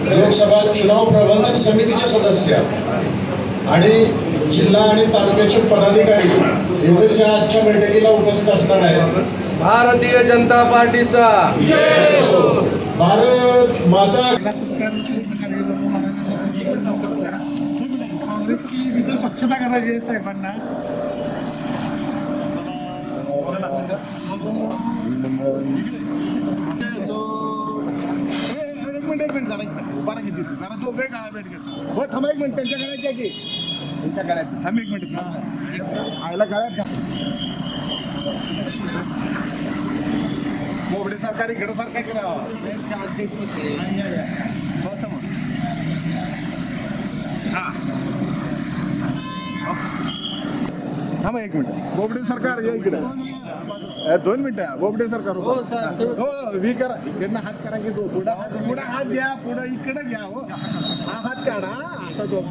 लोकसभा चुनाव प्रबंधन समितीचे सदस्य आणि जिल्हा आणि तालुक्याचे पदाधिकारी एवढेच या आजच्या बैठकीला उपस्थित असणार आहेत। भारतीय जनता पार्टीचा भारत माता काँग्रेसची स्वच्छता करायची आहे साहेबांना। एक मिनिट जरा किती जरा दोघे काळा भेट घेतो हो थांबा एक मिनिट त्यांच्या गळ्यात की त्यांच्या गळ्यात थांब एक मिनिट आयला गळ्यात मोबडे सरकार इकडं सरकार करा अध्यक्ष होते थांबा एक मिनिट बोबडे सरकार या इकडे 2 मिनिटं बोबडे सरकार हो वी करा इकडनं हात करा की पुढं हात द्या पुढं इकडं घ्या हो हा हात काढा असा तो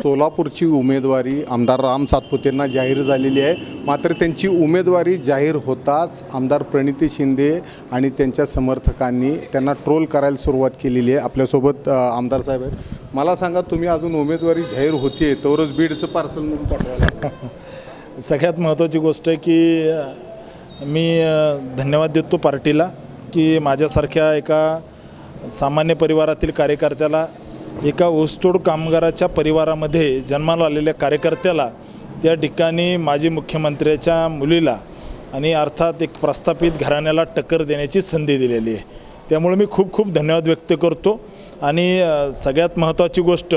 सोलापूरची उमेदवारी आमदार राम सातपुतेंना जाहीर झालेली आहे। मात्र त्यांची उमेदवारी जाहीर होताच आमदार प्रणिती शिंदे आणि त्यांच्या समर्थकांनी त्यांना ट्रोल करायला सुरुवात केलेली आहे। आपल्यासोबत आमदार साहेब आहेत। मला सांगा, तुम्ही अजून उमेदवारी जाहीर होते तोवरच बीडचं पार्सल म्हणून पाठवायला सगळ्यात महत्त्वाची गोष्ट आहे की मी धन्यवाद देतो पार्टीला की माझ्यासारख्या एका सामान्य परिवारातील कार्यकर्त्याला, एका ऊसतोड कामगाराच्या परिवारामध्ये जन्माला आलेल्या कार्यकर्त्याला त्या ठिकाणी माजी मुख्यमंत्र्याच्या मुलीला आणि अर्थात एक प्रस्थापित घराण्याला टक्कर देण्याची संधी दिलेली आहे। त्यामुळे मी खूप खूप धन्यवाद व्यक्त करतो। आणि सगळ्यात महत्त्वाची गोष्ट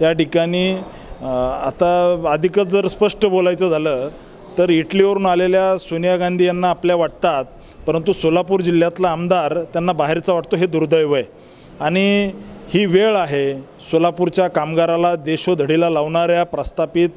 या ठिकाणी आता अधिकच जर स्पष्ट बोलायचं झालं तर इटलीवरून आलेल्या सोनिया गांधी यांना आपल्या वाटतात, परंतु सोलापूर जिल्ह्यातला आमदार त्यांना बाहेरचा वाटतो, हे दुर्दैव आहे। आणि ही वेळ आहे सोलापूरच्या कामगाराला देशोधडीला लावणाऱ्या प्रस्थापित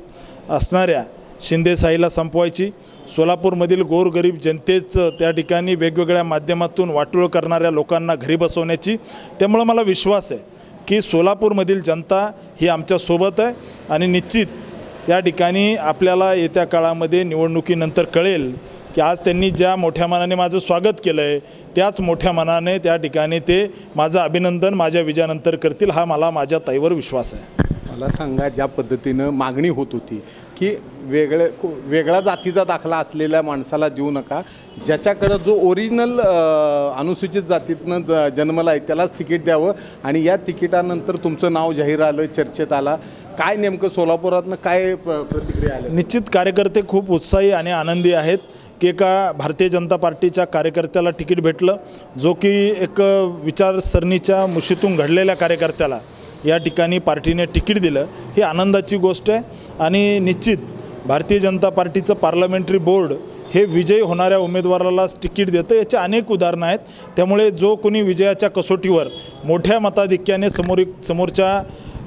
असणाऱ्या शिंदेशाहीला संपवायची, सोलापूरमधील गोरगरीब जनतेचं त्या ठिकाणी वेगवेगळ्या माध्यमातून वाटोळ करणाऱ्या लोकांना घरी बसवण्याची। त्यामुळे मला विश्वास आहे की सोलापूरमधील जनता ही आमच्यासोबत आहे आणि निश्चित या ठिकाणी आपल्याला येत्या काळामध्ये निवडणुकीनंतर कळेल की आज त्यांनी ज्या मोठ्या मनाने माझं स्वागत केलं आहे त्याच मोठ्या मनाने त्या ठिकाणी ते माझं अभिनंदन माझ्या विजयानंतर करतील, हा मला माझ्या ताईवर विश्वास आहे। मला सांगा, ज्या पद्धतीनं मागणी होत होती की वेगळ्या जातीचा दाखला असलेल्या माणसाला देऊ नका, ज्याच्याकडं जो ओरिजिनल अनुसूचित जातीतनं जन्मला आहे त्यालाच तिकीट द्यावं आणि या तिकिटानंतर तुमचं नाव जाहीर आलं, चर्चेत आला, काय नेमकं सोलापुरातनं काय प्रतिक्रिया आली? निश्चित कार्यकर्ते खूप उत्साही आणि आनंदी आहेत की एका भारतीय जनता पार्टीच्या कार्यकर्त्याला तिकीट भेटलं, जो की एक विचारसरणीच्या मुशीतून घडलेल्या कार्यकर्त्याला या ठिकाणी पार्टीने तिकीट दिलं, ही आनंदाची गोष्ट आहे। आणि निश्चित भारतीय जनता पार्टीचं पार्लमेंटरी बोर्ड हे विजयी होणाऱ्या उमेदवारालाच तिकीट देतं, याचे अनेक उदाहरणं आहेत। त्यामुळे जो कोणी विजयाच्या कसोटीवर मोठ्या मताधिक्याने समोरच्या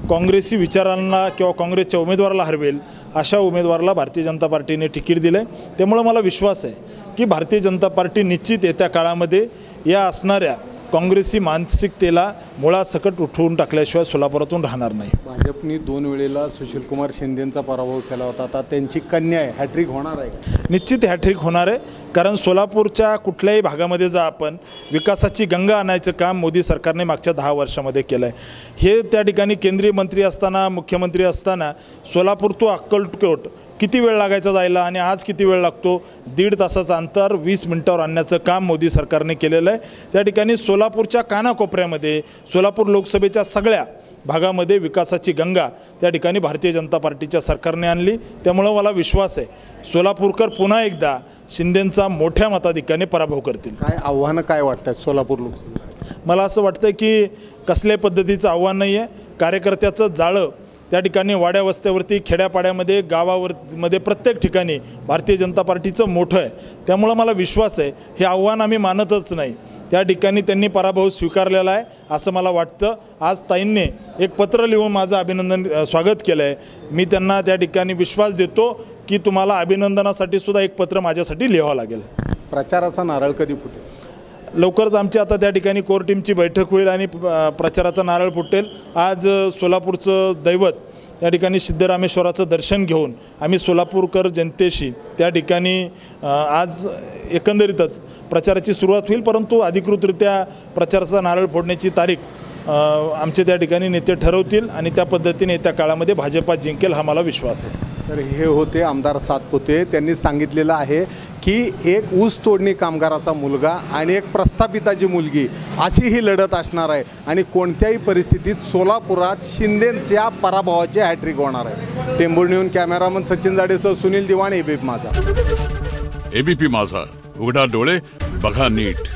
काँग्रेसी विचारांना किंवा काँग्रेसच्या उमेदवाराला हरवेल अशा उमेदवाराला भारतीय जनता पार्टीने तिकीट दिलं आहे। त्यामुळे मला विश्वास आहे की भारतीय जनता पार्टी निश्चित येत्या काळामध्ये या असणाऱ्या काँग्रेसी मानसिकतेला मुळासकट उठवून टाकल्याशिवाय सोलापुरातून राहणार नाही। भाजपने 2 वेळेला सुशीलकुमार शिंदेंचा पराभव केला होता, आता त्यांची कन्या आहे, हॅट्रिक होणार आहे? निश्चित हॅट्रिक होणार आहे, कारण सोलापूरच्या कुठल्याही भागामध्ये जा आपण विकासाची गंगा आणायचं काम मोदी सरकारने मागच्या 10 वर्षामध्ये केलं आहे। हे त्या ठिकाणी केंद्रीय मंत्री असताना, मुख्यमंत्री असताना सोलापूर तो अक्कलकोट किती वेळ लागायचा जायला आणि आज किती वेळ लागतो? 1.5 तासाचं अंतर 20 मिनिटावर आणण्याचं काम मोदी सरकारने केलेलं आहे। त्या ठिकाणी सोलापूरच्या कानाकोपऱ्यामध्ये, सोलापूर लोकसभेच्या सगळ्या भागामध्ये विकासाची गंगा त्या ठिकाणी भारतीय जनता पार्टीच्या सरकारने आणली। त्यामुळे मला विश्वास आहे सोलापूरकर पुन्हा एकदा शिंदेंचा मोठ्या मताधिक्याने पराभव करतील। काय आव्हानं काय वाटतात सोलापूर लोकसभेत? मला असं वाटतं की कसल्याही पद्धतीचं आव्हान नाही आहे, कार्यकर्त्याचं जाळं त्या ठिकाणी वाड्या वस्त्यावरती, खेड्यापाड्यामध्ये, गावावरमध्ये प्रत्येक ठिकाणी भारतीय जनता पार्टीचं मोठं आहे। त्यामुळे मला विश्वास आहे हे आव्हान आम्ही मानतच नाही, त्या ठिकाणी त्यांनी पराभव स्वीकारलेला आहे असं मला वाटतं। आज ताईंनी एक पत्र लिहून माझं अभिनंदन स्वागत केलं आहे, मी त्यांना त्या ठिकाणी विश्वास देतो की तुम्हाला अभिनंदनासाठी सुद्धा एक पत्र माझ्यासाठी लिहावं लागेल। प्रचाराचा नारळ कधी फुटेल? लवकरच आमची आता त्या ठिकाणी कोर टीमची बैठक होईल आणि प्रचाराचा नारळ फुटेल। आज सोलापूरचं दैवत त्या ठिकाणी सिद्धरामेश्वराचं दर्शन घेऊन आम्ही सोलापूरकर जनतेशी त्या ठिकाणी आज एकंदरीतच प्रचाराची सुरुवात होईल, परंतु अधिकृतरित्या प्रचाराचा नारळ फोडण्याची तारीख आमचे त्या ठिकाणी नेते ठरवतील आणि त्या पद्धतीने येत्या काळामध्ये भाजपा जिंकेल हा मला विश्वास आहे. तर हे होते आमदार सातपुते. त्यांनी सांगितलेलं आहे की एक ऊस तोडणी कामगाराचा मुलगा आणि एक प्रस्थापिताची मुलगी अशी ही लढत असणार आहे आणि कोणत्याही परिस्थितीत सोलापुरात शिंदेंच्या पराभवाची हॅट्रिक होणार आहे. टेंभुर्णीहून कॅमेरामन सचिन जाडेसह सुनील दिवाण, एबीपी माझा. एबीपी माझा, उघडा डोळे बघा नीट.